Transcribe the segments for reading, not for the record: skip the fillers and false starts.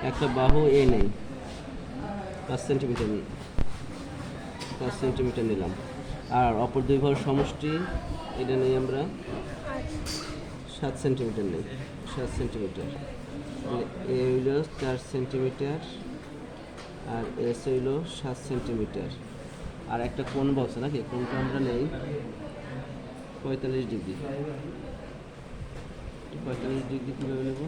একটা বাহু এ নেই, 5 সেন্টিমিটার নিই, 5 সেন্টিমিটার নিলাম। আর অপর দুই বাহুর সমষ্টি এটা নেই আমরা 7 সেন্টিমিটার নেই, 7 সেন্টিমিটার। এ হইল 4 সেন্টিমিটার আর এস হইল 7 সেন্টিমিটার। আর একটা কোণ বলছে নাকি, কোণটা আমরা নেই 45 ডিগ্রি। 45 ডিগ্রি কীভাবে নেব?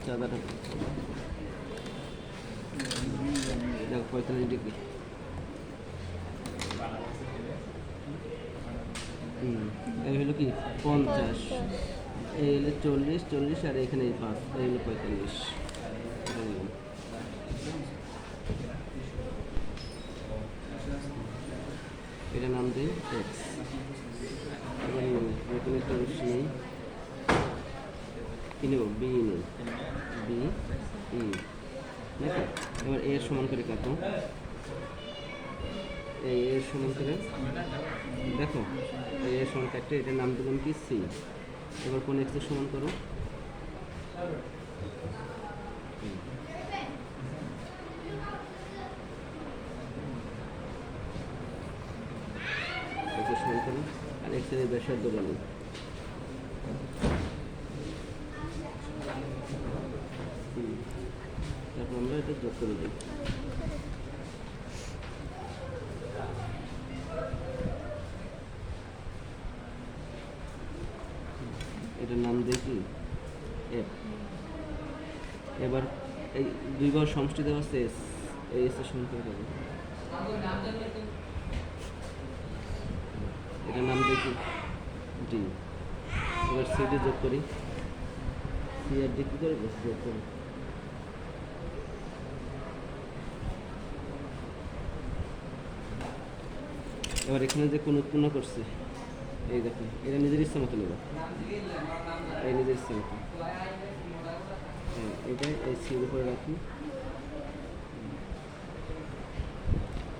চাঁদাটা দেখো 45 ডিগ্রি। এই হলো কি 50, এই হলো 40, 40 আর এখানে 5, এই হলো 45। এটা নাম দিই এক্স। এবার নতুন একটা রশ্মি নেই, কি নেব? বি নেই, বি ই নাকি। এবার এর সমান করে কাটো, এই এর সমান করে দেখো, এই এর সমান কাটতে এটার নাম দিলাম কি সি। এবার কোন এক্স এর সমান করো, এক্স সমান করো আর এক্স এর ব্যাসার্ধ বলি। তারপর আমরা এটা যোগ করে দিই। এটার নাম দেখি এফ। এবার এই দুই বার সমষ্টি দেওয়া আছে এস, এই এস এর সমান করে দেবো। এটার নাম দেখি ডি। এবার সি ডি যোগ করি, সি আর ডি কী করে যোগ করি। এবার এখানে যে কোন উৎপন্ন করছে, এই দেখুন, এটা নিজের ইচ্ছা মতো নেব, এই নিজের ইচ্ছা মতো। হ্যাঁ, এটা এই সির উপরে রাখি।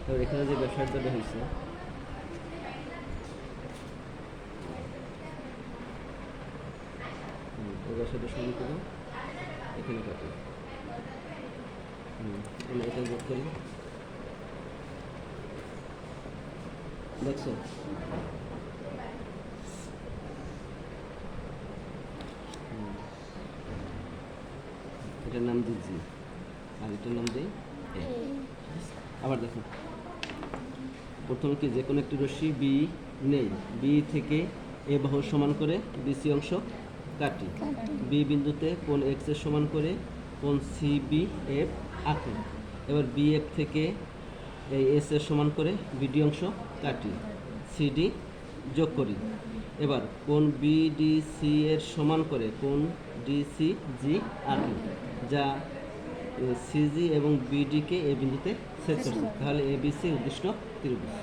এবার এখানে যে ব্যাসার্ধটা হয়েছে, এই ব্যাসার্ধ সমান করে এখানে কাটি। এটা যোগ করি, দেখছো এটার নাম দিই জি আর এটার নাম দিই এ। আবার দেখো, প্রথমে কি যে কোনো একটি রশ্মি বি নেই, বি থেকে এ বাহু সমান করে বিসি অংশ কাটি। বি বিন্দুতে কোণ এক্স এর সমান করে কোণ সি বি এফ আঁকি। এবার বি এফ থেকে এই এস এর সমান করে বিডি অংশ কাটি, সিডি যোগ করি। এবার কোণ বিডিসি এর সমান করে কোণ ডিসি জি আঁকি, যা সিজি এবং বিডিকে এ বিন্দুতে ছেদ করছে। তাহলে এবিসি উদ্দিষ্ট ত্রিভুজ।